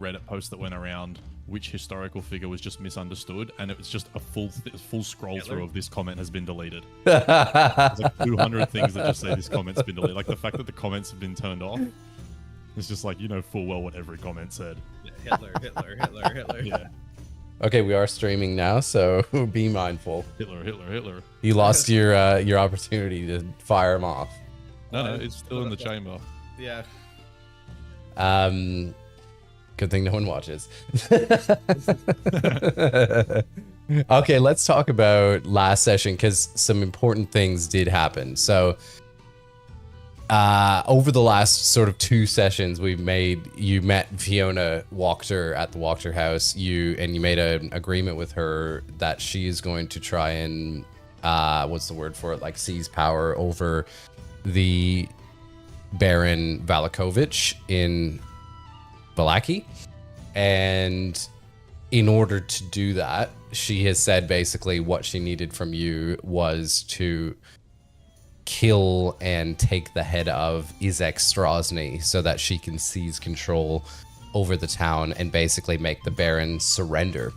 Reddit post that went around which historical figure was just misunderstood, and it was just a full scroll through of this comment has been deleted. There's like 200 things that just say this comment's been deleted. Like the fact that the comments have been turned off, it's just like, you know full well what every comment said. Hitler, Hitler, Hitler, Hitler. Yeah. Okay, we are streaming now, so be mindful. Hitler, Hitler, Hitler. You lost your opportunity to fire him off. No, it's still in the chamber. Yeah. Good thing no one watches. Okay, let's talk about last session because some important things did happen. So over the last sort of 2 sessions you met Fiona Wachter at the Wachter house. You made an agreement with her that she is going to try and what's the word for it, like seize power over the Baron Valakovich in Vallaki. And in order to do that, she has said basically what she needed from you was to kill and take the head of Izek Strahd so that she can seize control over the town and basically make the Baron surrender.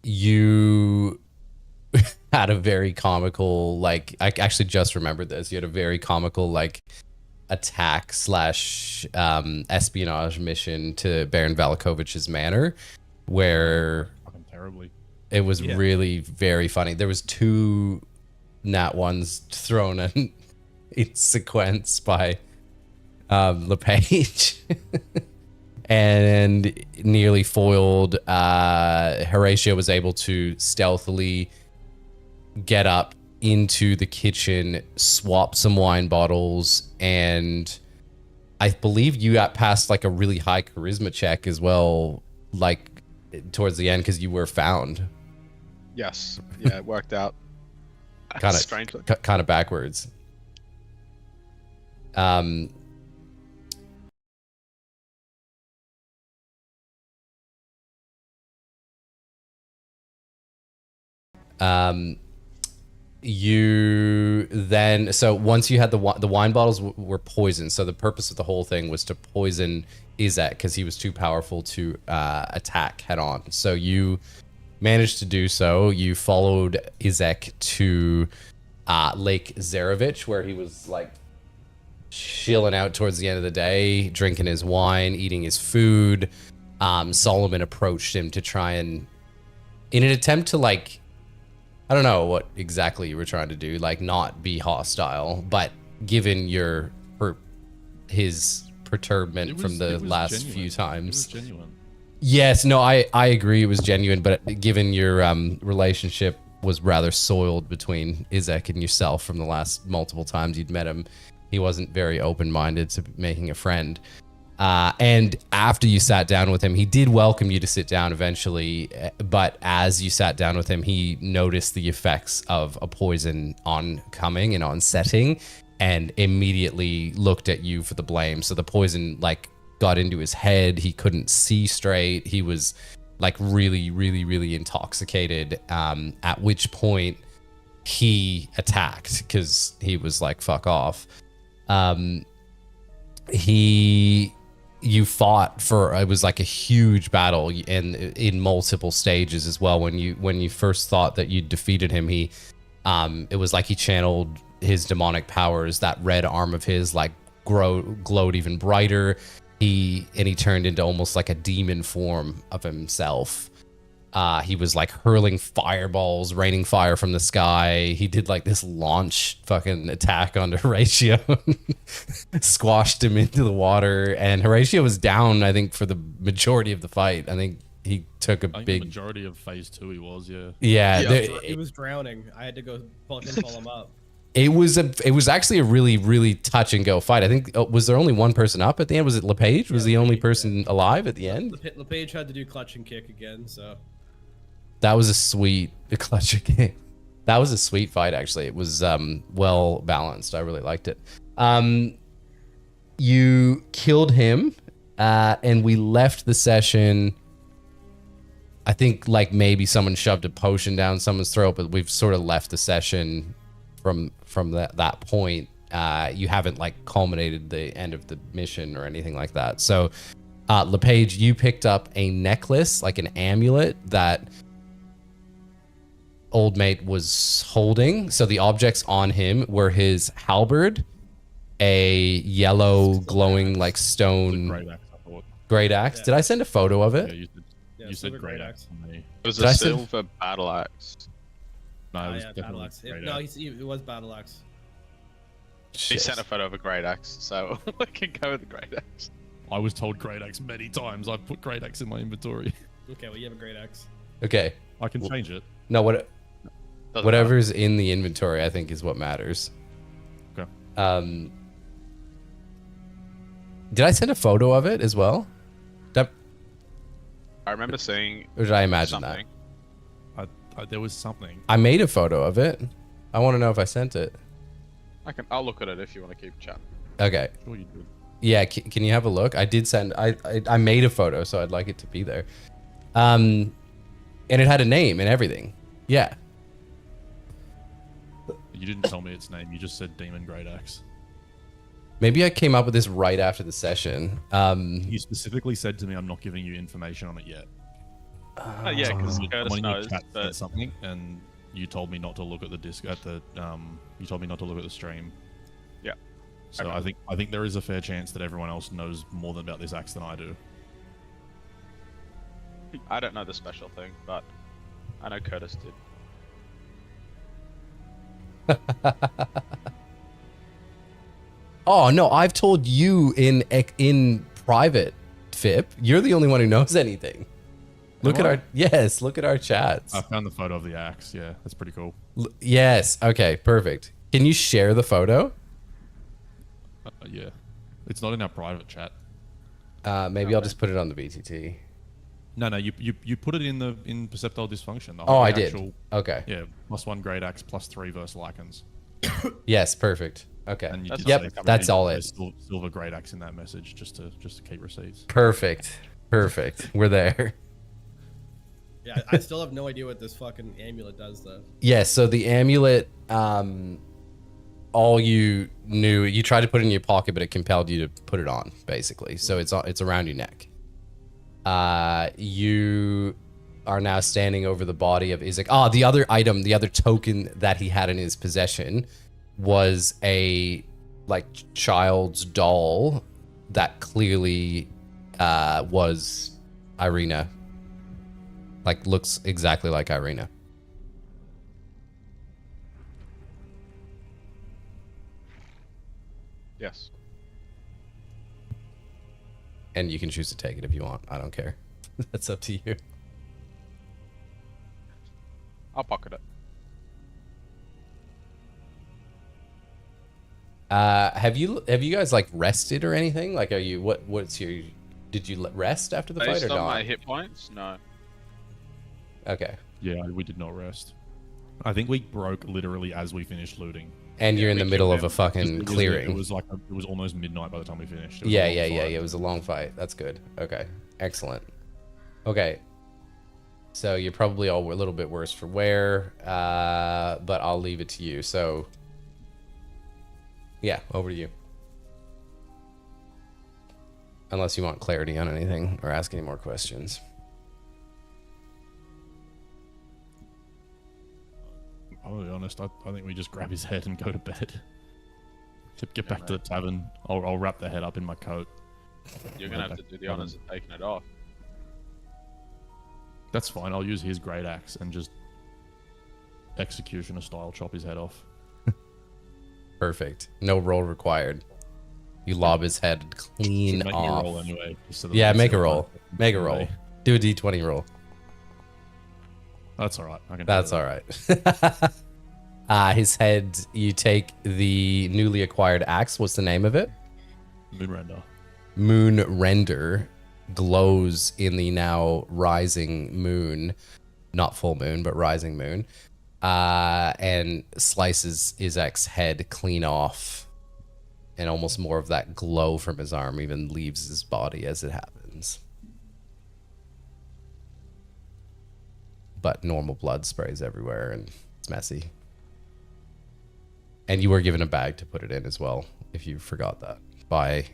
You had a very comical, like, I actually just remembered this. You had a very comical, like, attack / espionage mission to Baron Valakovich's manor, where terribly. It was really very funny. There was 2 nat ones thrown in sequence by LePage and nearly foiled. Horatio was able to stealthily get up into the kitchen, swap some wine bottles, and I believe you got past like a really high charisma check as well, like towards the end, because you were found. Yes. Yeah, it worked out. Kind of backwards. You then, so once you had the wine bottles were poisoned, so the purpose of the whole thing was to poison Izek because he was too powerful to attack head on. So you managed to do so. You followed Izek to Lake Zarevich, where he was like chilling out towards the end of the day, drinking his wine, eating his food. Solomon approached him to try and, in an attempt to like, I don't know what exactly you were trying to do, like not be hostile, but given his perturbation from the last genuine. few times. It was genuine. Yes, no, I agree it was genuine, but given your relationship was rather soiled between Izek and yourself from the last multiple times you'd met him, he wasn't very open-minded to making a friend. And after you sat down with him, he did welcome you to sit down eventually, but as you sat down with him, he noticed the effects of a poison on coming and on setting and immediately looked at you for the blame. So the poison like got into his head. He couldn't see straight. He was like really, really, really intoxicated, at which point he attacked because he was like, fuck off. You fought for, it was like a huge battle and in multiple stages as well. When you first thought that you defeated him, it was like he channeled his demonic powers. That red arm of his like glowed even brighter. He turned into almost like a demon form of himself. He was like hurling fireballs, raining fire from the sky. He did like this launch fucking attack onto Horatio, squashed him into the water, and Horatio was down, I think, for the majority of the fight. I think he took a big... the majority of phase 2 he was, yeah. Yeah. He was drowning. I had to go pull him up. It was actually a really, really touch and go fight. I think, was there only one person up at the end? Was it LePage? Was the only person alive at the end? LePage had to do clutch and kick again, so... That was a sweet clutch again. That was a sweet fight, actually. It was well balanced. I really liked it. You killed him, and we left the session. I think like maybe someone shoved a potion down someone's throat, but we've sort of left the session from that point. you haven't like culminated the end of the mission or anything like that. So LePage, you picked up a necklace, like an amulet that old mate was holding. So the objects on him were his halberd, a yellow glowing like stone Great axe, I thought. great axe. Yeah. Did I send a photo of it? Yeah, you said great axe to me. It was Did a I send- silver battle axe. No, it Oh, was yeah, definitely battle axe. great No, axe. it was battle axe. He Shit. sent a photo of a great axe, so we can go with the great axe. I was told great axe many times. I've put great axe in my inventory. Okay, well you have a great axe. Okay. I can change it. No, Doesn't whatever's in the inventory, I think, is what matters. Okay. Did I send a photo of it as well? I remember seeing Or did I imagine something. There was something. that? I made a photo of it. I want to know if I sent it. I'll look at it if you want to keep chatting. Okay. Sure you did. Yeah, can you have a look? I did send. I made a photo, so I'd like it to be there. And it had a name and everything. Yeah. You didn't tell me its name. You just said demon great axe. Maybe I came up with this right after the session. You specifically said to me, "I'm not giving you information on it yet." Yeah, because Someone Curtis in your knows, chat said but something, and you told me not to look at the disc at the. You told me not to look at the stream. yeah. So Okay. I think there is a fair chance that everyone else knows more about this axe than I do. I don't know the special thing, but I know Curtis did. Oh no, I've told you in private, Fip. You're the only one who knows anything. Look Am at I? look at our chats. I found the photo of the axe. Yeah, that's pretty cool. Yes. Okay. Perfect. Can you share the photo? Yeah, it's not in our private chat. Maybe I'll just put it on the BTT. No, you put it in perceptile dysfunction. The Oh, whole I did. actual- Okay. Yeah, +1 great axe, +3 versus lichens. Yes. Perfect. Okay. And you That's did Yep, say that's something, all there's it. Silver great axe in that message, just to keep receipts. Perfect. Perfect. We're there. Yeah, I still have no idea what this fucking amulet does though. Yes. So the amulet, all you knew, you tried to put it in your pocket, but it compelled you to put it on, basically. So it's around your neck. You are now standing over the body of Isaac. Ah, the other item, the other token that he had in his possession was a like child's doll that clearly was Irina. Like looks exactly like Irina. Yes. And you can choose to take it if you want. I don't care. That's up to you. I'll pocket it. Have you guys like rested or anything? Like, are you what's your? Did you rest after the fight Based or on not? my hit points, no. Okay. Yeah, we did not rest. I think we broke literally as we finished looting. And you're in we the middle of killed a them. fucking It clearing. was almost midnight by the time we finished. It was a Yeah. long fight. It was a long fight. That's good. Okay. Excellent. Okay. So you're probably all a little bit worse for wear, but I'll leave it to you. So, yeah, over to you. Unless you want clarity on anything or ask any more questions. I'll be honest. I think we just grab his head and go to bed. Get back to the tavern. I'll wrap the head up in my coat. You're gonna have to do the honors of taking it off. That's fine. I'll use his great axe and just executioner style chop his head off. Perfect. No roll required. You lob his head clean Make me off. roll anyway. just so that Yeah, we make see a what roll. my- Make a roll. Do a d20 roll. That's all right. I can. That's all right. His head, you take the newly acquired axe. What's the name of it? Moonrender. Moon Render glows in the now rising moon. Not full moon, but rising moon. And slices Isaac's head clean off. And almost more of that glow from his arm even leaves his body as it happens. But normal blood sprays everywhere and it's messy. And you were given a bag to put it in as well, if you forgot that, by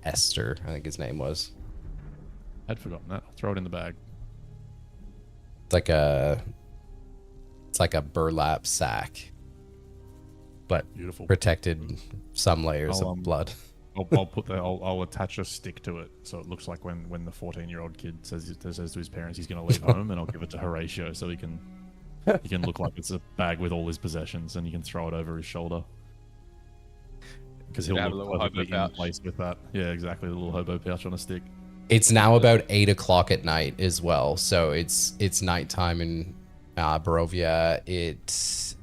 Esther, I think his name was. I'd forgotten that. I'll throw it in the bag. It's like a burlap sack, but Beautiful. protected some layers of blood. I'll attach a stick to it so it looks like when the 14-year-old kid says to his parents he's going to leave home, and I'll give it to Horatio so he can look like it's a bag with all his possessions, and he can throw it over his shoulder because he'll look perfectly in place with that. Yeah, exactly, the little hobo pouch on a stick. It's now about 8 o'clock at night as well, so it's nighttime in Barovia. It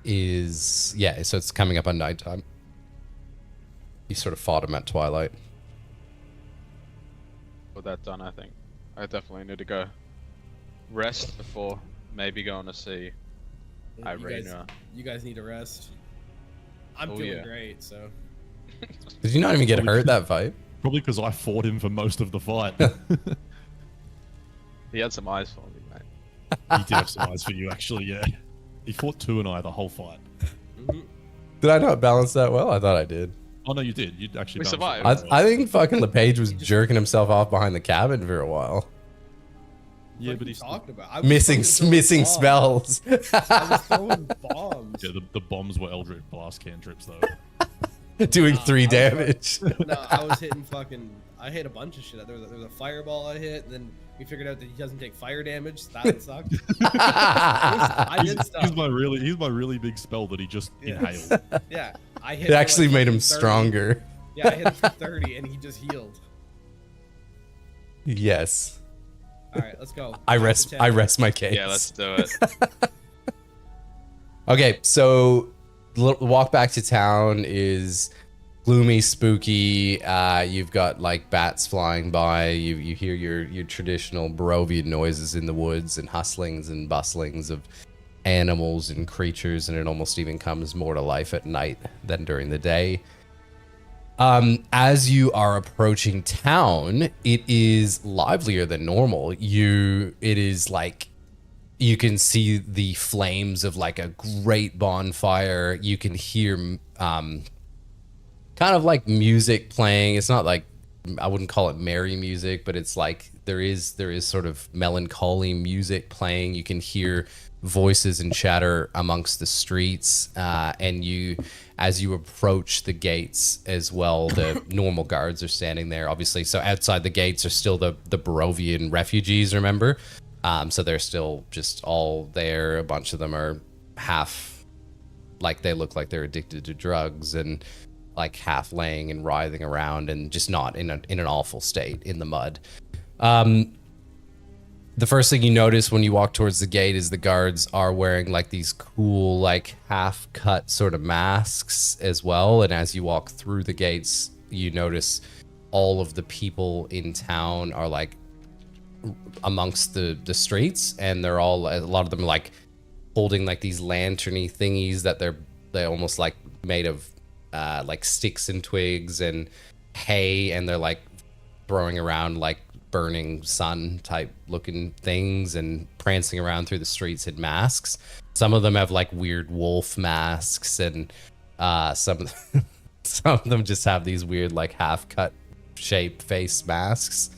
is, yeah, so it's coming up on nighttime. You sort of fought him at twilight. With that done, I think I definitely need to go rest before maybe going to see Irina. You guys need to rest. I'm feeling great, so. Did you not even get hurt that fight? Probably because I fought him for most of the fight. He had some eyes for me, mate. He did have some eyes for you, actually, yeah. He fought 2 and I the whole fight. Did I not balance that well? I thought I did. Oh, no, you did. You actually survived. I think fucking LePage was jerking himself off behind the cabin for a while. Yeah, but he's talking about missing spells. I was throwing bombs. Yeah, the bombs were Eldritch Blast cantrips, though. Doing 3 damage. No, I was hitting fucking. I hit a bunch of shit. There was a fireball I hit, and then we figured out that he doesn't take fire damage. That sucked. I did stuff. He's my really big spell that he just inhaled. Yeah, I hit. It actually made him 30. stronger. Yeah, I hit him for 30, and he just healed. Yes. All right, let's go. I rest my case. Yeah, let's do it. Okay, so the walk back to town is gloomy, spooky. You've got like bats flying by. You hear your traditional Barovian noises in the woods and hustlings and bustlings of animals and creatures, and it almost even comes more to life at night than during the day. As you are approaching town, it is livelier than normal. It is like you can see the flames of like a great bonfire. You can hear kind of like music playing. It's not like, I wouldn't call it merry music, but it's like there is sort of melancholy music playing. You can hear voices and chatter amongst the streets, and as you approach the gates as well, the normal guards are standing there, obviously. So outside the gates are still the Barovian refugees, remember? So they're still just all there. A bunch of them are half, like they look like they're addicted to drugs, and like half laying and writhing around, and just not in an awful state in the mud. The first thing you notice when you walk towards the gate is the guards are wearing like these cool, like half-cut sort of masks as well. And as you walk through the gates, you notice all of the people in town are like amongst the streets, and they're all, a lot of them like holding like these lanterny thingies that they almost like made of like sticks and twigs and hay, and they're like throwing around like burning sun type looking things and prancing around through the streets in masks. Some of them have like weird wolf masks, and some of them just have these weird like half cut shape face masks.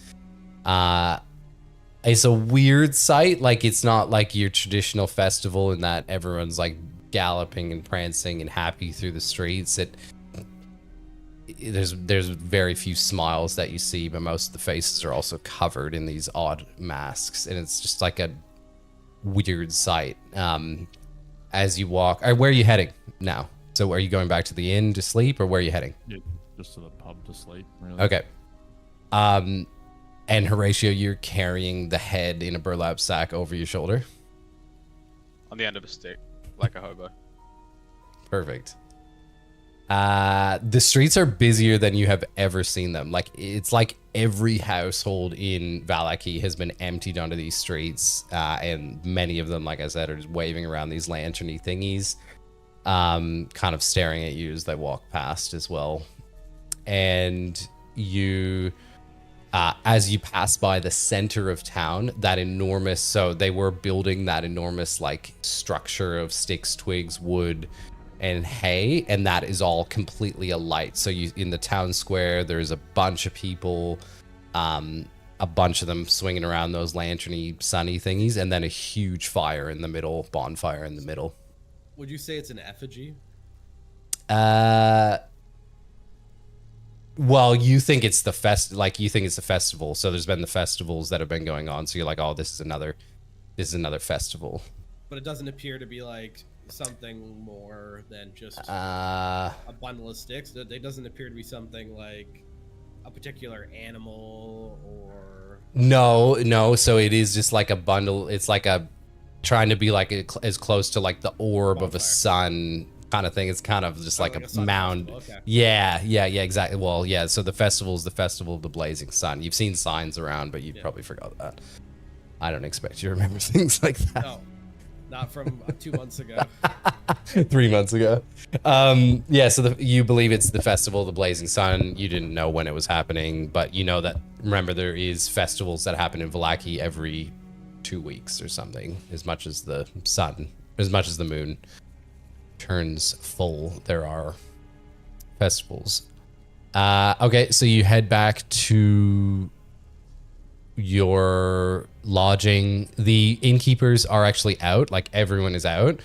It's a weird sight. Like, it's not like your traditional festival in that everyone's like galloping and prancing and happy through the streets. There's very few smiles that you see, but most of the faces are also covered in these odd masks, and it's just like a weird sight. As you walk, where are you heading now? So are you going back to the inn to sleep, or where are you heading? Yeah, just to the pub to sleep, really. Okay. And Horatio, you're carrying the head in a burlap sack over your shoulder? On the end of a stick, like a hobo. Perfect. The streets are busier than you have ever seen them. Like, it's like every household in Vallaki has been emptied onto these streets, and many of them, like I said, are just waving around these lanterny thingies, kind of staring at you as they walk past as well. And you, as you pass by the center of town, that enormous, so they were building that enormous like structure of sticks, twigs, wood, and hay, and that is all completely alight. So you in the town square, there's a bunch of people, a bunch of them swinging around those lanterny sunny thingies, and then a huge fire in the middle, bonfire in the middle. Would you say it's an effigy? Well, you think it's the you think it's a festival. So there's been the festivals that have been going on. So you're like, oh, this is another festival. But it doesn't appear to be like something more than just a bundle of sticks. It doesn't appear to be something like a particular animal or no. So it is just like a bundle. It's like trying to be like as close to like the orb of a sun kind of thing. It's kind of just like a mound. Okay. Yeah, exactly. Well, yeah. So the festival is the festival of the blazing sun. You've seen signs around, but you probably forgot that. I don't expect you to remember things like that. No, not from 2 months ago. 3 months ago. Yeah, so you believe it's the festival of the blazing sun. You didn't know when it was happening, but you know that, remember, there is festivals that happen in Vallaki every 2 weeks or something, as much as the moon turns full, there are festivals. Okay, so you head back to your lodging. The innkeepers are actually out, like everyone is out,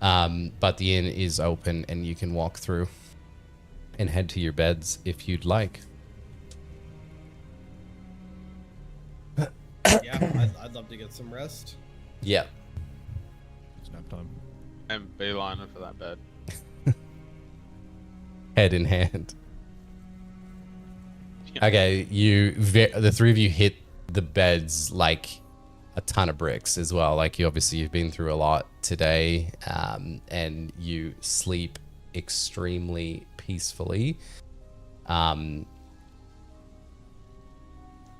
but the inn is open and you can walk through and head to your beds if you'd like. Yeah, I'd love to get some rest. Yeah. It's nap time. I'm beelining for that bed. Head in hand. Okay, the three of you hit the beds like a ton of bricks as well. Like you've been through a lot today, and you sleep extremely peacefully.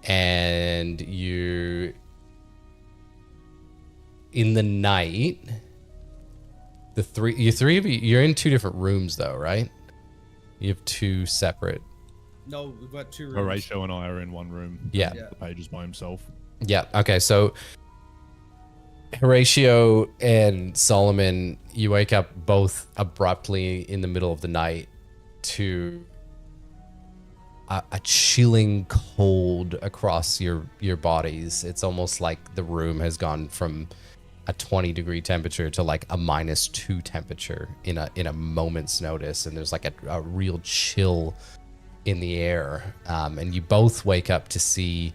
And you, in the night, the three of you, you're in two different rooms though, right? You have two separate. No, we've got 2 rooms. Horatio and I are in one room. Yeah. The page is by himself. Yeah. Okay. So Horatio and Solomon, you wake up both abruptly in the middle of the night to a chilling cold across your bodies. It's almost like the room has gone from a 20-degree temperature to like a -2 temperature in a moment's notice, and there's like a real chill in the air. And you both wake up to see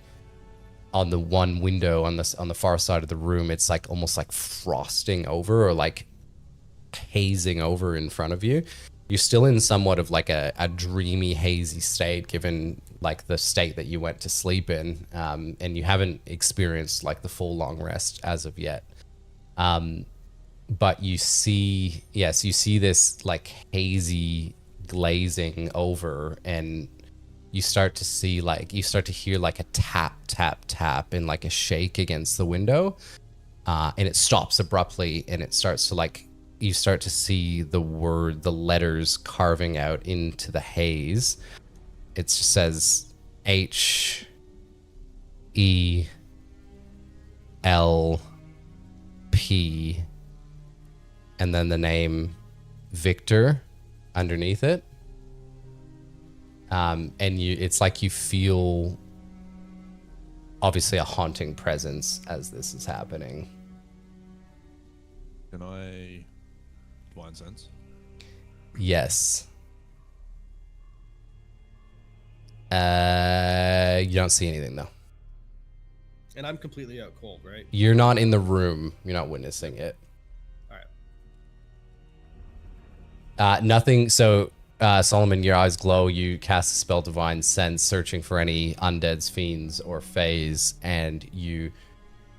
on the one window on the far side of the room, it's like almost like frosting over or like hazing over in front of you. You're still in somewhat of like a dreamy, hazy state, given like the state that you went to sleep in, and you haven't experienced like the full long rest as of yet. But you see this like hazy glazing over, and you start to hear like a tap, tap, tap, and like a shake against the window, and it stops abruptly, and it starts to like, you start to see the letters carving out into the haze. It just says HELP, and then the name Victor underneath it. And it's like you feel obviously a haunting presence as this is happening. Can I blind sense? Yes. You don't see anything though. And I'm completely out cold, right? You're not in the room. You're not witnessing it. All right. Nothing. So, Solomon, your eyes glow. You cast a spell Divine Sense, searching for any undeads, fiends, or fays, and you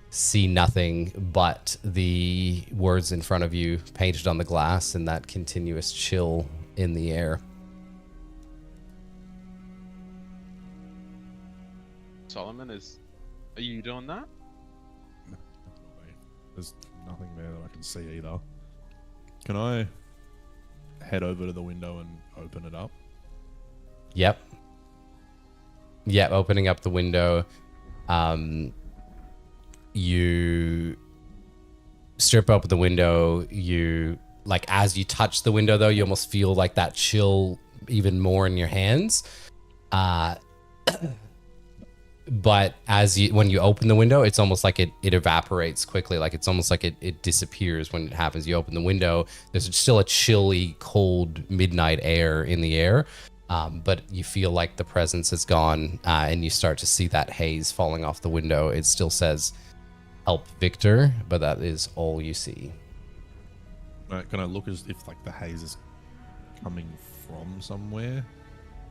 see nothing but the words in front of you painted on the glass and that continuous chill in the air. Solomon, are you doing that? No, there's nothing there that I can see either. Can I head over to the window and open it up? Yep. Opening up the window. You strip open the window. You like as you touch the window though, you almost feel like that chill even more in your hands. But when you open the window, it's almost like it evaporates quickly. Like it's almost like it disappears when it happens. You open the window, there's still a chilly, cold midnight air in the air. But you feel like the presence is gone, and you start to see that haze falling off the window. It still says, "Help Victor," but that is all you see. Can I look as if like the haze is coming from somewhere?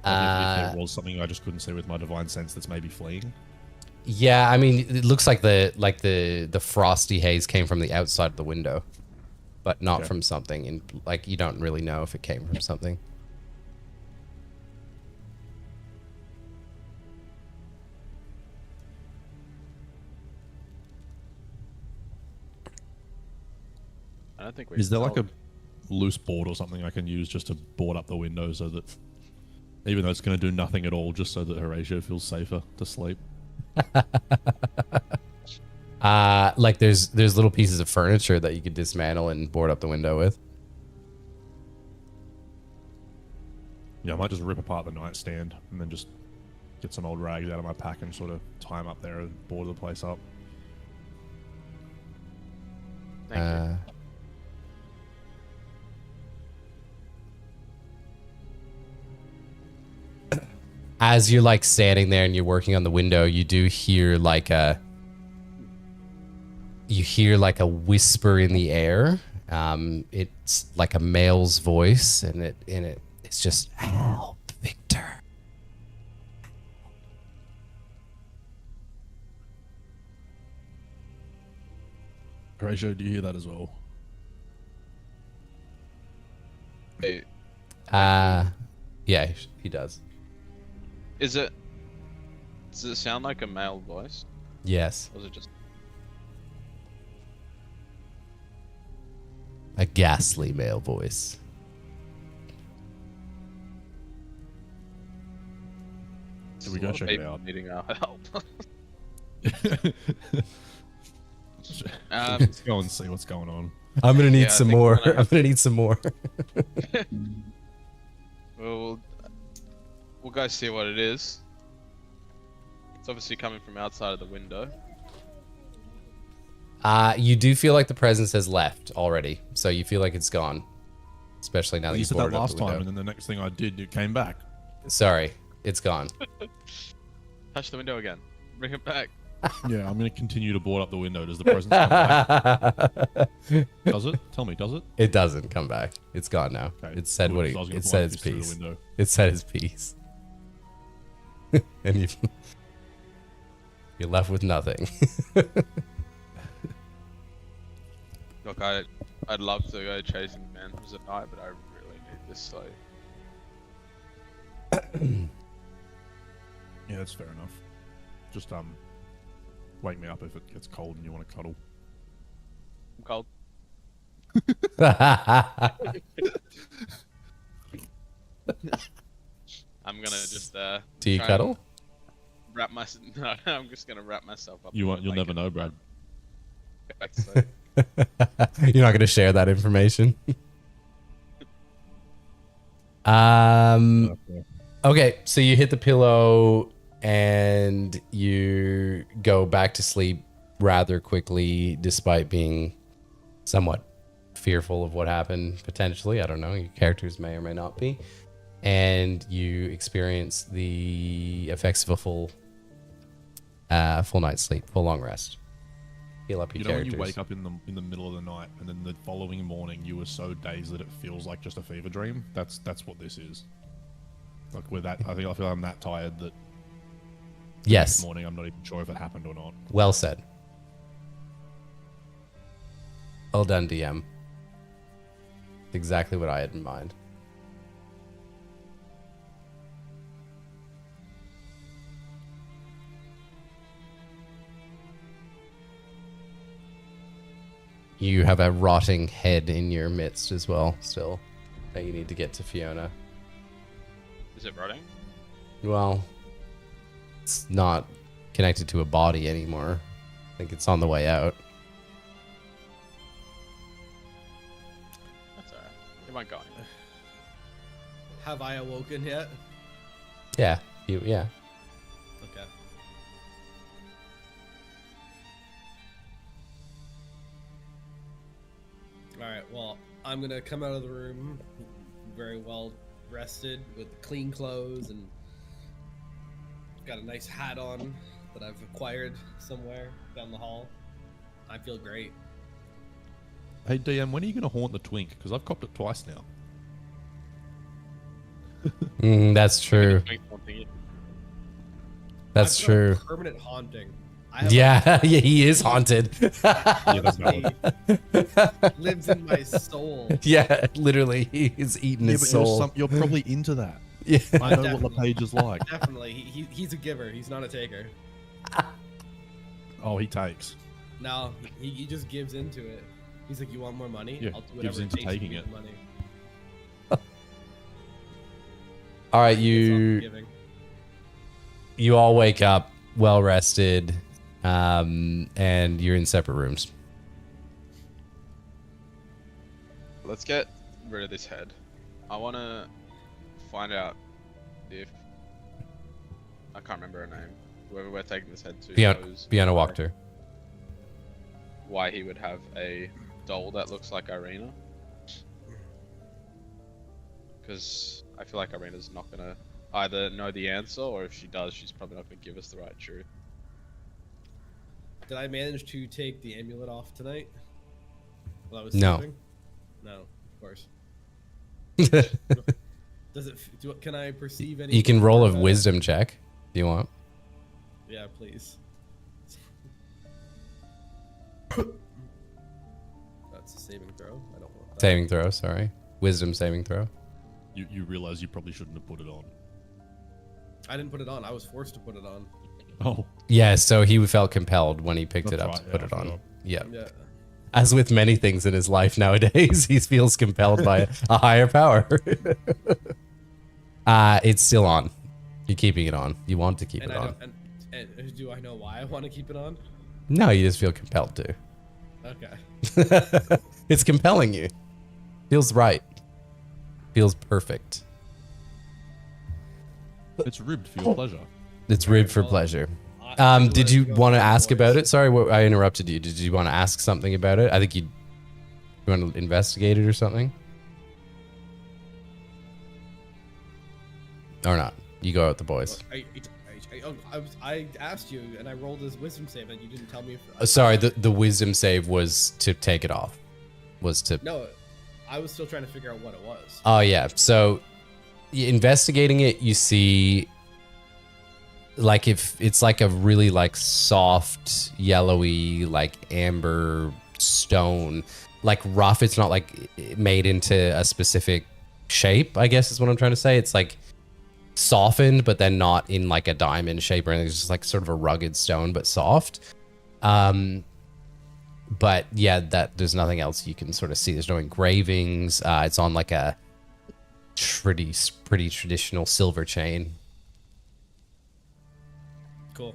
If there was something I just couldn't see with my divine sense that's maybe fleeing. Yeah, I mean, it looks like the frosty haze came from the outside of the window, but not from something. And like you don't really know if it came from something. I don't think we. Is there like a loose board or something I can use just to board up the window so that, even though it's going to do nothing at all, just so that Horatio feels safer to sleep? Like there's little pieces of furniture that you could dismantle and board up the window with. Yeah, I might just rip apart the nightstand and then just get some old rags out of my pack and sort of tie them up there and board the place up. Thank you. As you're like standing there and you're working on the window, you do hear like a whisper in the air. It's like a male's voice, and it's just, "Help, Victor." Horatio, do you hear that as well? Hey, Yeah, he does. does it sound like a male voice? Yes. Or is it just... A ghastly male voice. Should we go check it out? Needing our help. Let's go and see what's going on. I'm gonna need Yeah, some I think more. we're gonna- I'm gonna need some more. We'll go see what it is. It's obviously coming from outside of the window. You do feel like the presence has left already, so you feel like it's gone. Especially now that You you said that boarded up last the time, window. and then the next thing I did, it came back. Sorry, it's gone. Touch the window again. Bring it back. Yeah, I'm going to continue to board up the window. Does the presence come back? Does it? Tell me, does it? It doesn't come back. It's gone now. Okay, It said good, what 'cause I was gonna it put said my its fist through the piece. window. It said its piece. And you're left with nothing. Look, I'd love to go chasing phantoms at night, but I really need this sleep. Yeah, that's fair enough. Just wake me up if it gets cold and you want to cuddle. I'm cold. I'm gonna just Do you try cuddle? and wrap my no, I'm just gonna wrap myself up. You in a won't. You'll never blanket. know, Brad. Get back to sleep. You're not going to share that information. Okay, so you hit the pillow and you go back to sleep rather quickly, despite being somewhat fearful of what happened potentially. I don't know. Your characters may or may not be. And you experience the effects of a full night's sleep, full long rest. Heal up your You know when characters. you wake up in the middle of the night and then the following morning you were so dazed that it feels like just a fever dream? That's what this is. Like with that, I feel I'm that tired that Yes. this morning I'm not even sure if it happened or not. Well said. Well done, DM. Exactly what I had in mind. You have a rotting head in your midst as well, still, that you need to get to Fiona. Is it rotting? Well, it's not connected to a body anymore. I think it's on the way out. That's I going? Have I awoken yet? Yeah. Yeah. Okay. Alright, well, I'm gonna come out of the room very well rested with clean clothes and got a nice hat on that I've acquired somewhere down the hall. I feel great. Hey DM, when are you going to haunt the twink? Because I've copped it twice now. That's true. That's I've got a true. permanent haunting. I have Yeah, yeah, he is haunted. Yeah, that's valid. lives in my soul. Yeah, literally, he is eating his soul. You're probably into that. Yeah. I know what the page is like. Definitely. He's a giver. He's not a taker. Oh, he takes. No, he just gives into it. He's like, you want more money? Yeah, I'll do gives whatever it into takes to taking give it. you money. All right, It's all giving. you all wake up well rested, and you're in separate rooms. Let's get rid of this head. I want to find out if I can't remember her name. Whoever we're taking this head to knows Bianna walked her. why he would have a doll that looks like Irina. Because I feel like Irina's not gonna either know the answer, or if she does, she's probably not gonna give us the right truth. Did I manage to take the amulet off tonight? While I was No. sleeping? No, of course. Does it? Can I perceive any? You can roll a wisdom check if you want. Yeah, please. That's a saving throw. I don't want that. Saving throw, sorry. Wisdom saving throw. You realize you probably shouldn't have put it on. I didn't put it on. I was forced to put it on. Oh, Yeah, so he felt compelled when he picked That's it up right, to put yeah, it I on. forgot. Yeah. Yeah. As with many things in his life nowadays, he feels compelled by a higher power. It's still on. You're keeping it on. You want to keep And it I on. don't. And do I know why I want to keep it on? No, you just feel compelled to. Okay. It's compelling you. Feels right. Feels perfect. it's ribbed for your pleasure. It's ribbed for well, pleasure. I- Did you go want to for the ask boys. about it? Sorry, I interrupted you. Did you want to ask something about it? I think you want to investigate it or something? Or not? You go out with the boys. I asked you, and I rolled this wisdom save, and you didn't tell me. If, Sorry, the wisdom save was to take it off. Was to. No, I was still trying to figure out what it was. Oh yeah. So investigating it, you see like if it's like a really like soft, yellowy, like amber stone, like rough. It's not like made into a specific shape, I guess is what I'm trying to say. It's like softened, but then not in like a diamond shape or anything. It's just like sort of a rugged stone, but soft. But yeah, that there's nothing else you can sort of see. There's no engravings. It's on like a pretty traditional silver chain. Cool.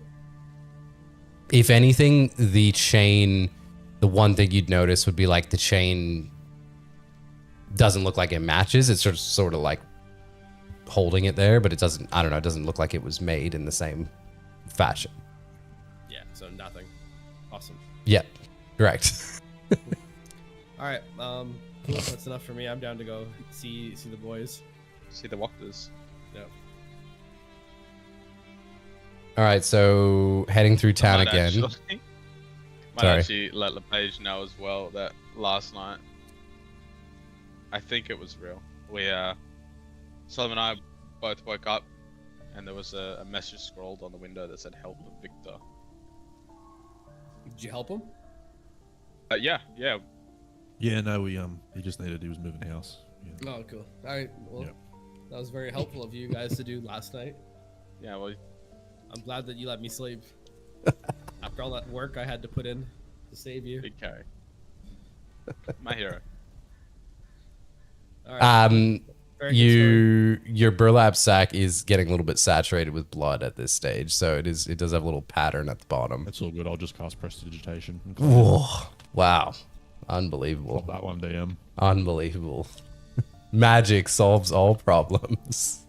If anything, the chain, the one thing you'd notice would be like the chain doesn't look like it matches. It's sort of like holding it there, but it doesn't, I don't know, it doesn't look like it was made in the same fashion. Yeah. So nothing. Awesome. Yeah, correct. All right. Cool. That's enough for me. I'm down to go see the boys. See the walkers. No. All right, so heading through town again. Might Sorry. actually let LePage know as well that last night, I think it was real. Solomon and I both woke up, and there was a message scrolled on the window that said "Help Victor." Did you help him? Yeah. Yeah, no, he just he was moving house. Yeah. Oh, cool. All right. Well, Yep. that was very helpful of you guys to do last night. Yeah, well, I'm glad that you let me sleep. After all that work I had to put in to save you. big carry. My hero. All right. Very good story. Your burlap sack is getting a little bit saturated with blood at this stage, so it does have a little pattern at the bottom. That's all good. I'll just cast prestidigitation. Whoa. Wow. Unbelievable. That one, DM. Unbelievable. Magic solves all problems.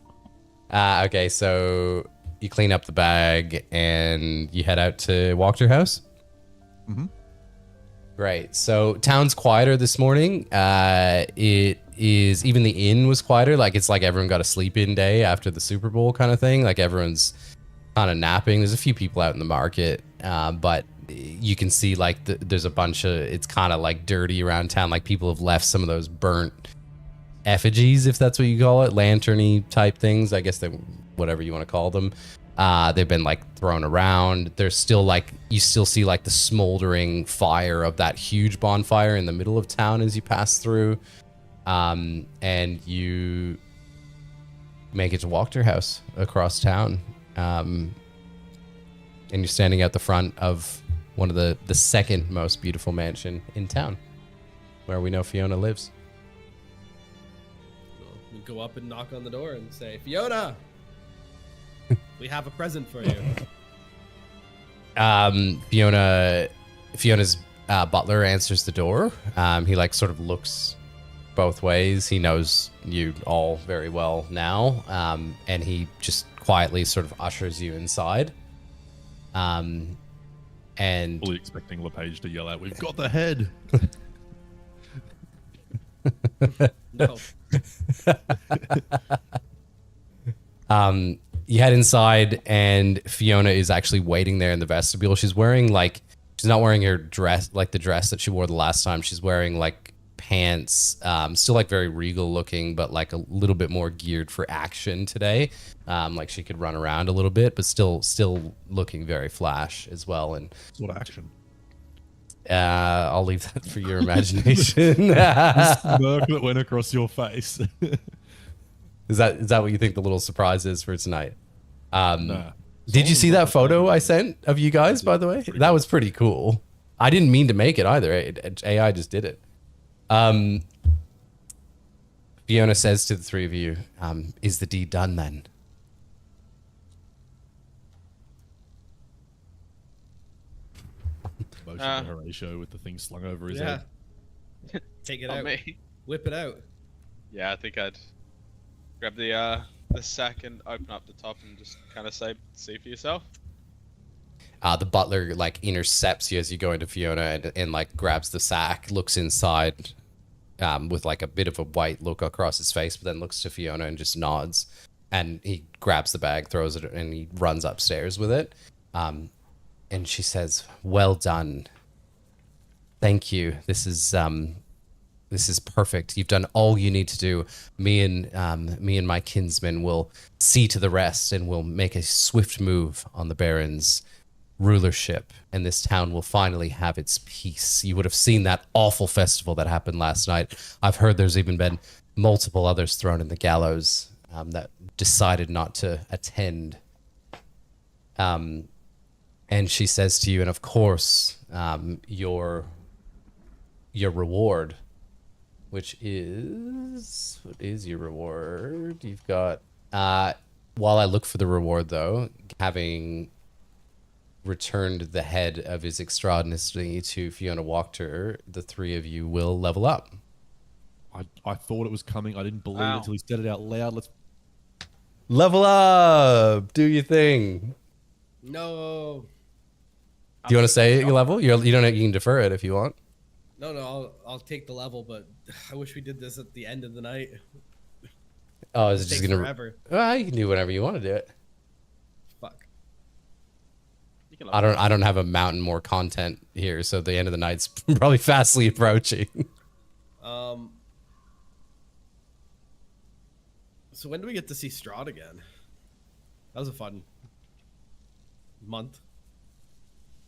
Okay, so you clean up the bag and you head out to Walker House? Mm-hmm. Right. So town's quieter this morning. It is, even the inn was quieter. Like, it's like everyone got a sleep-in day after the Super Bowl kind of thing. Like, everyone's kind of napping. There's a few people out in the market, but you can see like there's a bunch of, it's kind of like dirty around town. Like, people have left some of those burnt effigies, if that's what you call it, lanterny type things, I guess, they, whatever you want to call them. They've been like thrown around. There's still like, you still see like the smoldering fire of that huge bonfire in the middle of town as you pass through. And you make it to Walker House across town. And you're standing at the front of one of the second most beautiful mansion in town, where we know Fiona lives. We go up and knock on the door and say, Fiona, we have a present for you. Fiona's butler answers the door. He like sort of looks both ways. He knows you all very well now. And he just quietly sort of ushers you inside. And Fully expecting LePage to yell out, "We've got the head!" No. You head inside, and Fiona is actually waiting there in the vestibule. She's wearing like, she's not wearing her dress, like the dress that she wore the last time. She's wearing like pants, still like very regal looking, but like a little bit more geared for action today. Like she could run around a little bit, but still looking very flash as well. And What action? I'll leave that for your imagination. The smirk that went across your face. Is that what you think the little surprise is for tonight? Nah. Did you see that photo I sent of you guys, by the way? That was pretty cool. I didn't mean to make it either. AI just did it. Fiona says to the three of you, is the deed done then? Motion to Horatio with the thing slung over his Yeah. head. Take it Not out. me. Whip it out. Yeah, I think I'd grab the sack and open up the top and just kind of say, "See for yourself." The butler like intercepts you as you go into Fiona and like grabs the sack, looks inside with like a bit of a white look across his face, but then looks to Fiona and just nods. And he grabs the bag, throws it, and he runs upstairs with it. And she says, "Well done. Thank you. This is perfect. You've done all you need to do. Me and my kinsman will see to the rest, and we'll make a swift move on the Baron's rulership, and this town will finally have its peace. You would have seen that awful festival that happened last night. I've heard there's even been multiple others thrown in the gallows that decided not to attend." And she says to you, and of course, your reward, which is, what is your reward? You've got, while I look for the reward though, having returned the head of his extraordinary to Fiona Walker, the three of you will level up. I thought it was coming. I didn't believe it until he said it out loud. Let's Level up! Do your thing. No. Do you want to say your level? You don't. You can defer it if you want. No, I'll take the level, but I wish we did this at the end of the night. Oh, is it just Takes gonna? forever. Well, you can do whatever you want to do it. Fuck. You can I don't have a mountain more content here, so the end of the night's probably fastly approaching. So when do we get to see Strahd again? That was a fun month.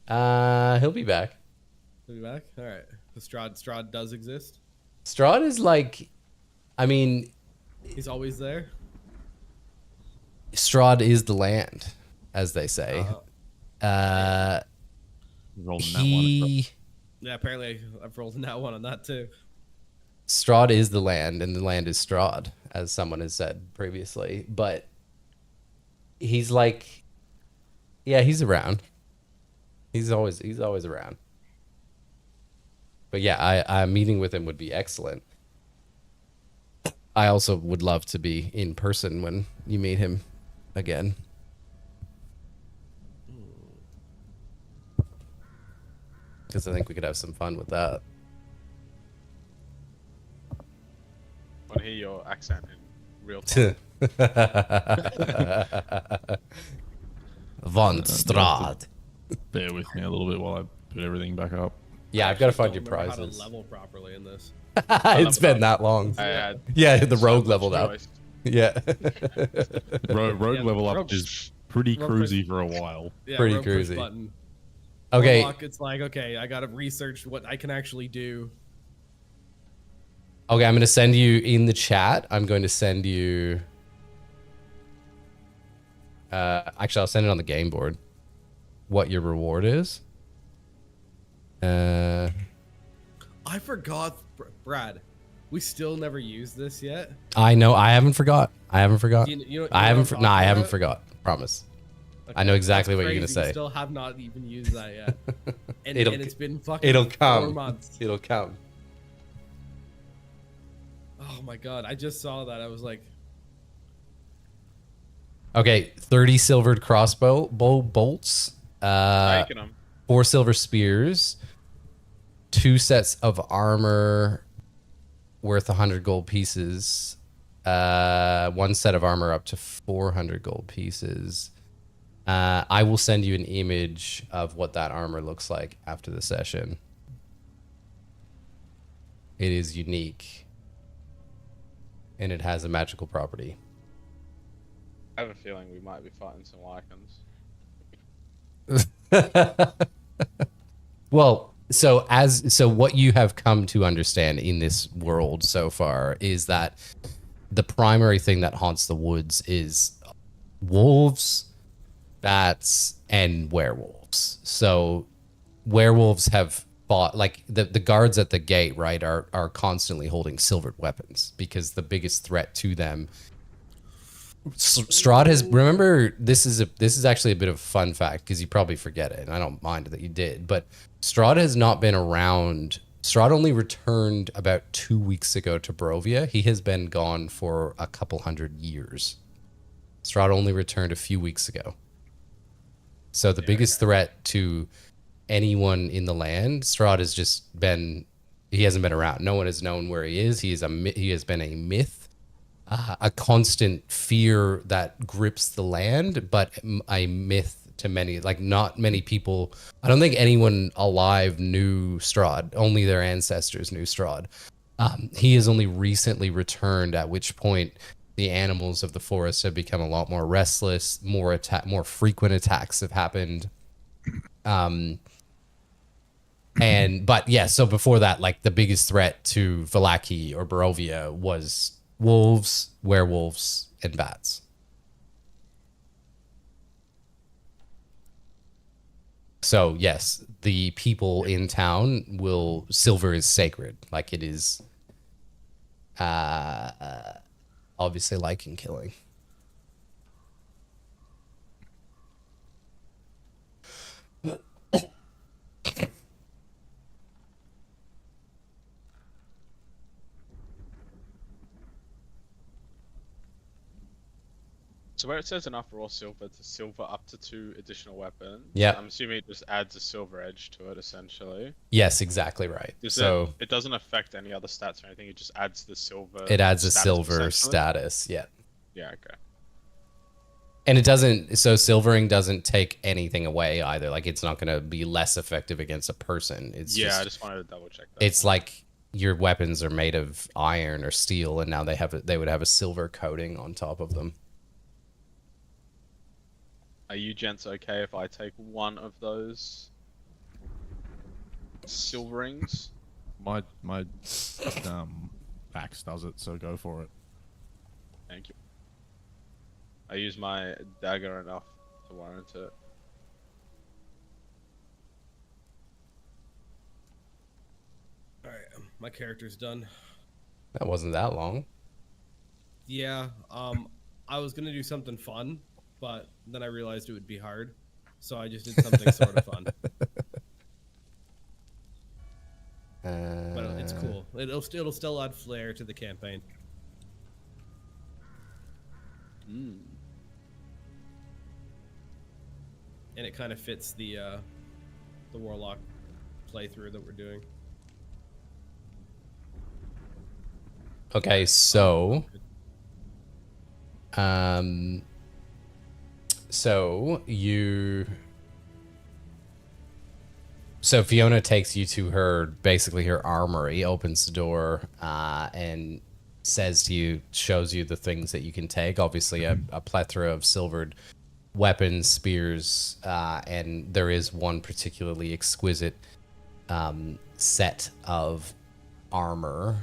He'll be back. He'll be back? Alright. So Strahd does exist? Strahd is like, I mean, He's always there? Strahd is the land, as they say. roll that one. Yeah, apparently I've rolled that one on that too. Strahd is the land, and the land is Strahd, as someone has said previously. But he's like, yeah, he's around. He's always around. But yeah, a meeting with him would be excellent. I also would love to be in person when you meet him again. Because I think we could have some fun with that. I want to hear your accent in real time. Von Strahd. Bear with me a little bit while I put everything back up. Yeah, I've got to find your How to prizes. level properly in this. It's been that long. I had Yeah, the so rogue much leveled up. choice. Yeah. Rogue Yeah, level up rogue- is pretty rogue cruisy for a while. Yeah, Pretty rogue push cruisy. Button. Okay. Warlock, it's like, okay, I gotta research what I can actually do. Okay, I'm going to send you in the chat. I'm going to send you... actually, I'll send it on the game board. What your reward is. I forgot, Brad. We still never used this yet. I know. I haven't forgot. I haven't forgot. I haven't. what I'm No, I talking haven't about? forgot. Promise. Okay, I know exactly that's what you're gonna crazy. We say. still have not even used that yet. And, It'll- and it's been fucking It'll 4 come. months. It'll come. Oh my god, I just saw that. I was like, Okay, 30 silvered crossbow bolts. Taking them. 4 silver spears. 2 sets of armor worth 100 gold pieces. 1 set of armor up to 400 gold pieces. I will send you an image of what that armor looks like after the session. It is unique. And it has a magical property. I have a feeling we might be fighting some Lycans. Well, so what you have come to understand in this world so far is that the primary thing that haunts the woods is wolves, bats, and werewolves. So werewolves have fought, like the guards at the gate, right, are constantly holding silvered weapons because the biggest threat to them. Strahd has, remember, this is actually a bit of a fun fact because you probably forget it, and I don't mind that you did, but Strahd has not been around. Strahd only returned about 2 weeks ago to Barovia. He has been gone for a couple hundred years. Strahd only returned a few weeks ago. So the biggest threat to anyone in the land, Strahd has just been, he hasn't been around. No one has known where he is. He has been a myth. A constant fear that grips the land, but a myth to many. Like, not many people, I don't think anyone alive knew Strahd. Only their ancestors knew Strahd. He has only recently returned, at which point the animals of the forest have become a lot more restless, more frequent attacks have happened. But yeah, so before that, like, the biggest threat to Vallaki or Barovia was wolves, werewolves, and bats. So yes, the people in town will, silver is sacred. Like, it is obviously liking killing. So where it says enough raw silver to silver up to 2 additional weapons, Yeah. I'm assuming it just adds a silver edge to it, essentially. Yes, exactly right. So it doesn't affect any other stats or anything, it just adds the silver. it adds a status, silver essentially? status, yeah. Yeah, okay. And it doesn't, so silvering doesn't take anything away either. Like, it's not going to be less effective against a person. It's Yeah, just, I just wanted to double check that. it's like your weapons are made of iron or steel, and now they would have a silver coating on top of them. Are you gents okay if I take one of those silverings? My axe does it, so go for it. Thank you. I use my dagger enough to warrant it. alright, my character's done. That wasn't that long. Yeah, I was gonna do something fun, but then I realized it would be hard, so I just did something sort of fun. But it's cool. It'll still add flair to the campaign. Mm. And it kind of fits the warlock playthrough that we're doing. Okay, so so Fiona takes you to her, basically her armory, opens the door, and says to you, shows you the things that you can take. Obviously, a plethora of silvered weapons, spears, and there is one particularly exquisite set of armor.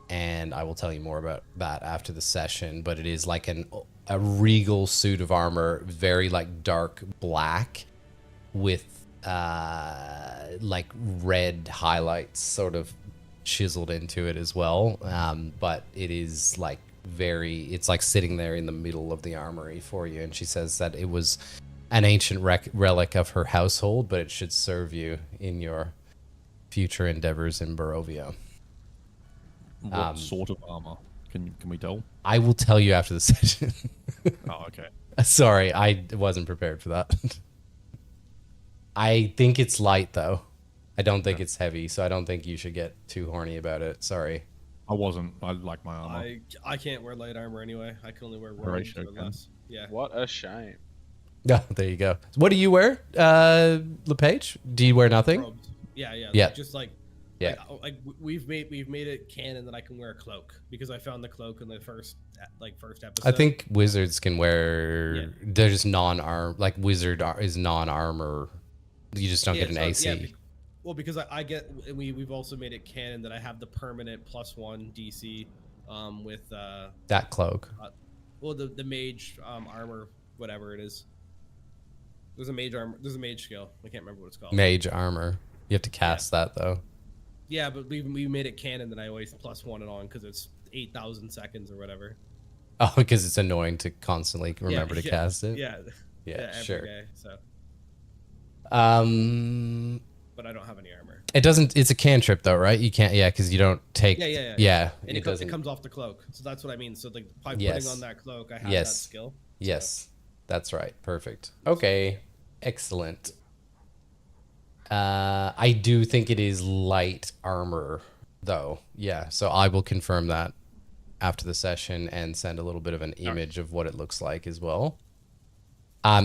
And I will tell you more about that after the session, but it is like a regal suit of armor, very like dark black with like red highlights sort of chiseled into it as well. But it is like it's like sitting there in the middle of the armory for you. And she says that it was an ancient relic of her household, but it should serve you in your future endeavors in Barovia. What sort of armor? Can we tell? I will tell you after the session. Oh, okay. Sorry, I wasn't prepared for that. I think it's light, though. I don't think it's heavy, so I don't think you should get too horny about it. Sorry. I wasn't. I like my armor. I can't wear light armor anyway. I can only wear Very robes or less. Yeah. What a shame. Yeah, there you go. What do you wear, LePage? Do you wear nothing? Robes. Yeah. Yeah. Just like. Yeah. Like we've made it canon that I can wear a cloak because I found the cloak in the first episode. I think wizards can wear. Yeah. They're just non-arm. Like wizard is non-armor. You just don't get an AC. Yeah, well, because I get we've also made it canon that I have the permanent +1 DC with that cloak. Well, the mage armor, whatever it is. There's a mage armor. There's a mage skill. I can't remember what it's called. Mage armor. You have to cast that though. Yeah, but we made it canon that I always +1 it on because it's 8,000 seconds or whatever. Oh, because it's annoying to constantly remember to cast it. Yeah. Yeah, sure. Day, so. But I don't have any armor. It doesn't. It's a cantrip though, right? You can't. Yeah, because you don't take. Yeah. And it comes off the cloak, so that's what I mean. So like by putting on that cloak, I have that skill. Yes, that's right. Perfect. Okay, excellent. I do think it is light armor, though. Yeah, so I will confirm that after the session and send a little bit of an image of what it looks like as well.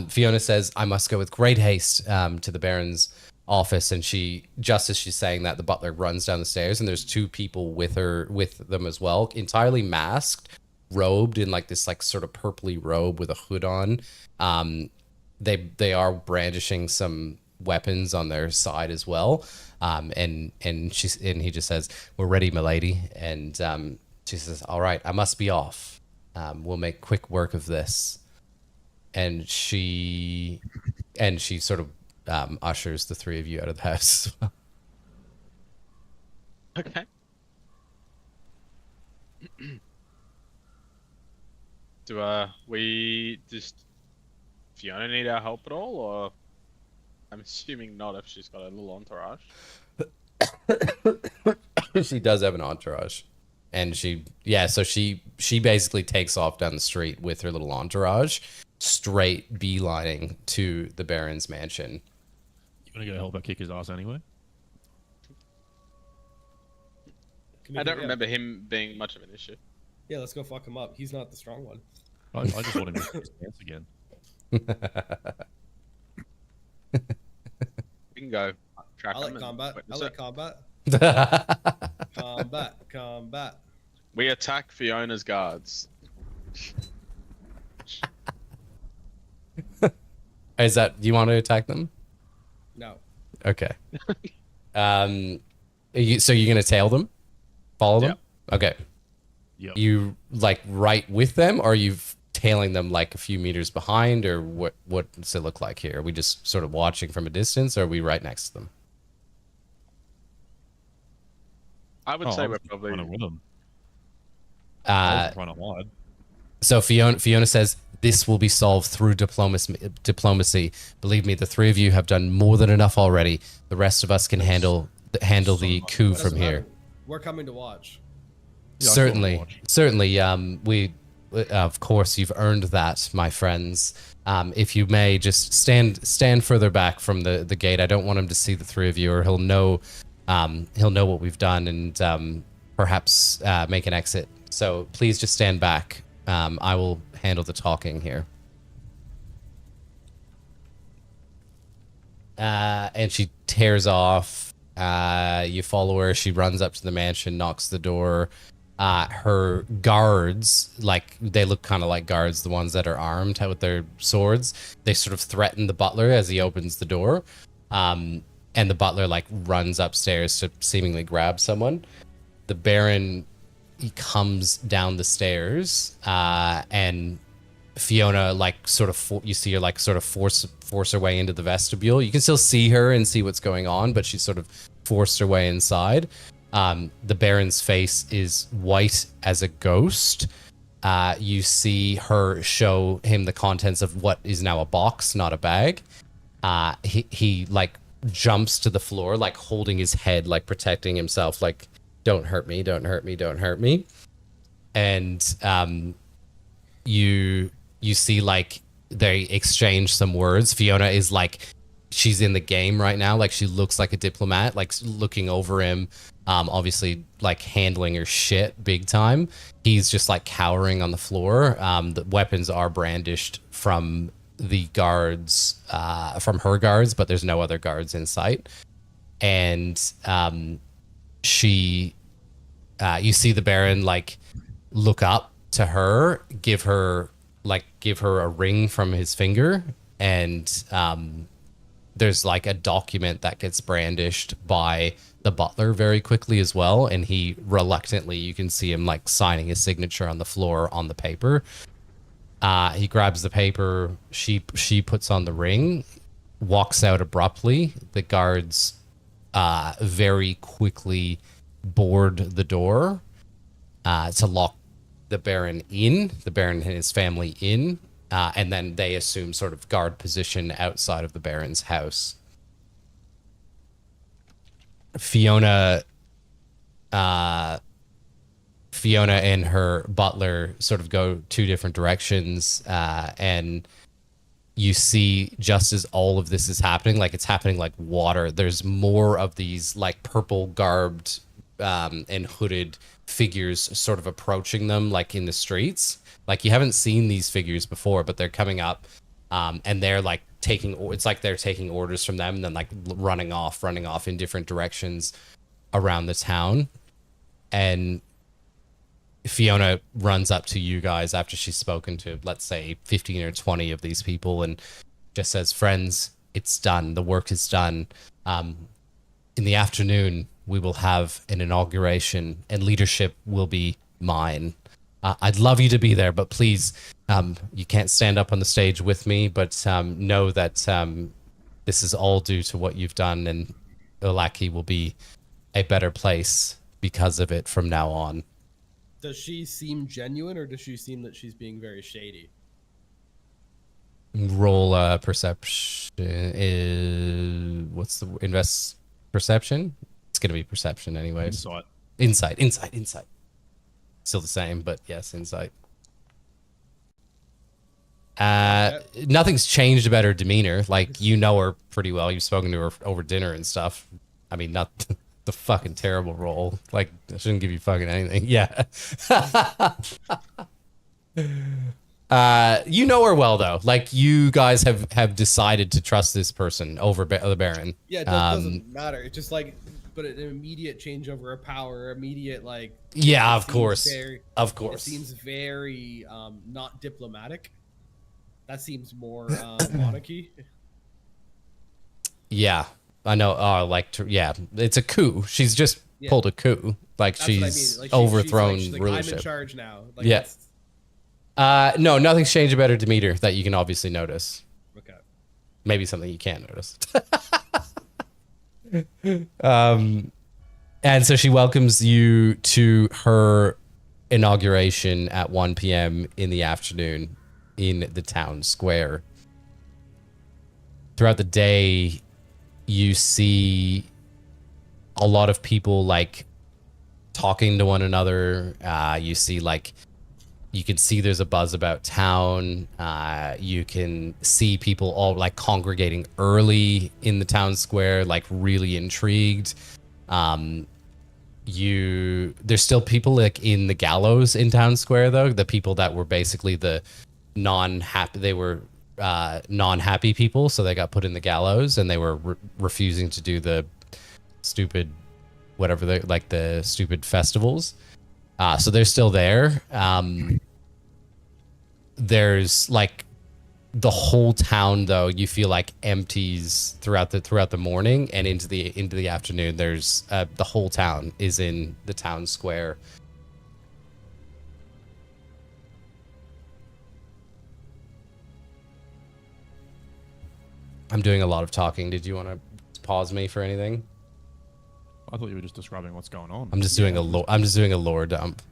Fiona says, I must go with great haste to the Baron's office, and just as she's saying that, the butler runs down the stairs, and there's two people with them as well, entirely masked, robed in like this like sort of purpley robe with a hood on. They are brandishing some weapons on their side as well, and he just says, "We're ready, milady." And she says, "All right, I must be off. We'll make quick work of this." And she sort of ushers the three of you out of the house. Okay. Do we just Fiona need our help at all, or? I'm assuming not if she's got a little entourage. She does have an entourage. And she basically takes off down the street with her little entourage, straight beelining to the Baron's mansion. You gonna go help her kick his ass anyway? I don't remember him being much of an issue. Yeah, let's go fuck him up. He's not the strong one. I just want him to his pants again. We can go track I like him. combat. I like combat. Combat. We attack Fiona's guards. Do you want to attack them? No. Okay. So you're gonna tail them? Follow them? Yep. Okay. Yep. You like right with them, or are you tailing them like a few meters behind, or what does it look like here? Are we just sort of watching from a distance, or are we right next to them? I would say we're probably with them. Trying to hide. So Fiona says, this will be solved through diplomacy. Believe me, the three of you have done more than enough already. The rest of us can handle the coup from here. We're coming to watch. Yeah, certainly. Of course, you've earned that, my friends. If you may just stand further back from the gate. I don't want him to see the three of you, or he'll know what we've done, and perhaps make an exit. So please just stand back. I will handle the talking here. And she tears off. You follow her. She runs up to the mansion, knocks the door. Her guards, like, they look kind of like guards, the ones that are armed with their swords. They sort of threaten the butler as he opens the door. And the butler, like, runs upstairs to seemingly grab someone. The Baron, he comes down the stairs, and Fiona, like, sort of, you see her, like, sort of force her way into the vestibule. You can still see her and see what's going on, but she's sort of forced her way inside. The Baron's face is white as a ghost. You see her show him the contents of what is now a box, not a bag. He like jumps to the floor, like holding his head, like protecting himself, like, don't hurt me, don't hurt me, don't hurt me. And you see, like, they exchange some words. Fiona is like, she's in the game right now. Like, she looks like a diplomat, like looking over him. Obviously, like, handling her shit big time. He's just, like, cowering on the floor. The weapons are brandished from the guards, from her guards, but there's no other guards in sight. And you see the Baron, like, look up to her, give her a ring from his finger, and there's, like, a document that gets brandished by the butler very quickly as well, and he reluctantly, you can see him, like, signing his signature on the floor on the paper. He grabs the paper, she puts on the ring, walks out abruptly. The guards very quickly board the door to lock the Baron in, the Baron and his family in, and then they assume sort of guard position outside of the Baron's house. Fiona and her butler sort of go two different directions, and you see, just as all of this is happening, like, it's happening like water, there's more of these, like, purple garbed and hooded figures sort of approaching them, like, in the streets. Like, you haven't seen these figures before, but they're coming up, and they're, like, it's like they're taking orders from them and then, like, running off in different directions around the town. And Fiona runs up to you guys after she's spoken to, let's say, 15 or 20 of these people, and just says, friends, it's done. The work is done. In the afternoon, we will have an inauguration, and leadership will be mine. I'd love you to be there, but please, you can't stand up on the stage with me, but know that this is all due to what you've done, and Vallaki will be a better place because of it from now on. Does she seem genuine, or does she seem that she's being very shady? Roll perception. What's the perception? It's gonna be perception anyways. Insight. Still the same, but yes, insight. Nothing's changed about her demeanor. Like, you know her pretty well. You've spoken to her over dinner and stuff. I mean, not the fucking terrible roll. Like, I shouldn't give you fucking anything. Yeah. You know her well, though. Like, you guys have decided to trust this person over the Baron. Yeah, it doesn't matter. It's just like, but an immediate change over a power, immediate, like... Yeah, of course. Of course. It seems very not diplomatic. That seems more monarchy. Yeah, I know. Yeah, it's a coup. She's just pulled a coup. Like, that's she's what I mean. Like, overthrown she's like, rulership. I'm in charge now. Like, yeah. No, nothing's changed about her demeanor that you can obviously notice. Okay. Maybe something you can't notice. And so she welcomes you to her inauguration at 1 p.m. in the afternoon in the town square. Throughout the day, you see a lot of people, like, talking to one another. You see, like, You can see there's a buzz about town. You can see people all like congregating early in the town square, like really intrigued. There's still people like in the gallows in town square though. The people that were basically the non-happy, they were non-happy people, so they got put in the gallows, and they were refusing to do the stupid, whatever they like, the stupid festivals. So they're still there. There's like the whole town though, you feel like empties throughout the morning and into the afternoon. There's the whole town is in the town square. I'm doing a lot of talking. Did you want to pause me for anything? I thought you were just describing what's going on. I'm just doing a lore dump.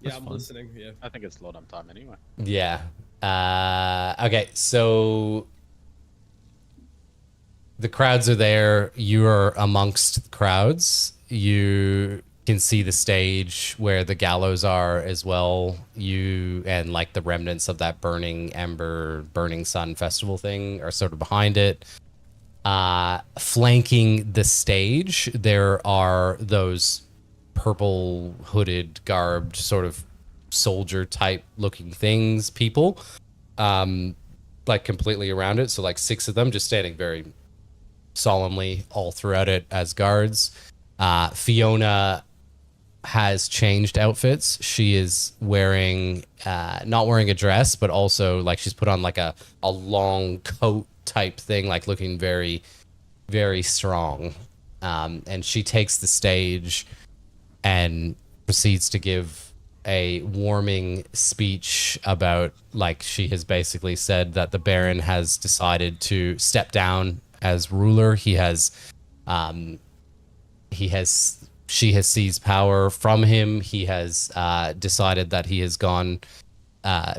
Yeah, I'm listening. Yeah. I think it's load up time anyway. Yeah. Okay, so the crowds are there. You are amongst the crowds. You can see the stage where the gallows are as well. You and like the remnants of that burning ember, burning sun festival thing are sort of behind it. Flanking the stage, there are those purple hooded, garbed, sort of soldier type looking things, people, like completely around it. So like 6 of them just standing very solemnly all throughout it as guards. Fiona has changed outfits. She is wearing, not wearing a dress, but also like she's put on like a long coat type thing, like looking very, very strong. And she takes the stage and proceeds to give a warming speech about, like, she has basically said that the Baron has decided to step down as ruler. She has seized power from him. He has decided that he has gone,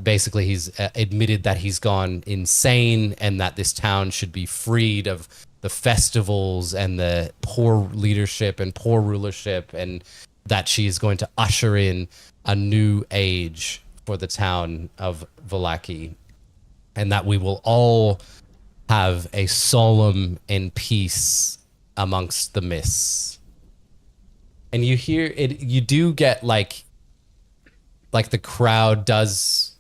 basically he's admitted that he's gone insane, and that this town should be freed of the festivals and the poor leadership and poor rulership, and that she is going to usher in a new age for the town of Vallaki, and that we will all have a solemn and peace amongst the mists. And you hear it, you do get like the crowd does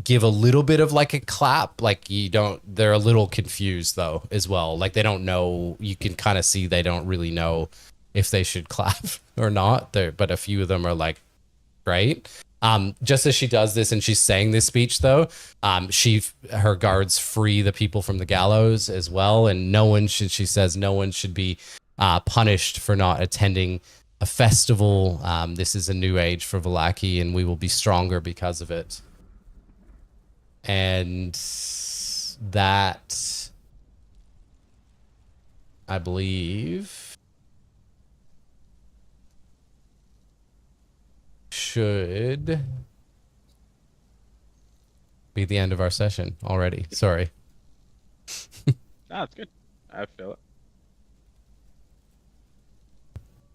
give a little bit of like a clap. Like they're a little confused though as well. Like they don't know, you can kind of see they don't really know if they should clap or not. But a few of them are like, great. Just as she does this and she's saying this speech though, her guards free the people from the gallows as well. And she says no one should be punished for not attending a festival. This is a new age for Vallaki, and we will be stronger because of it. And that, I believe, should be the end of our session already. Sorry. Nah, it's good. I feel it.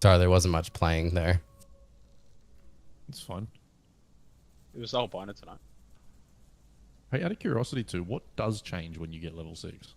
Sorry, there wasn't much playing there. It's fine. It was the whole point of tonight. Hey, out of curiosity too, what does change when you get level 6?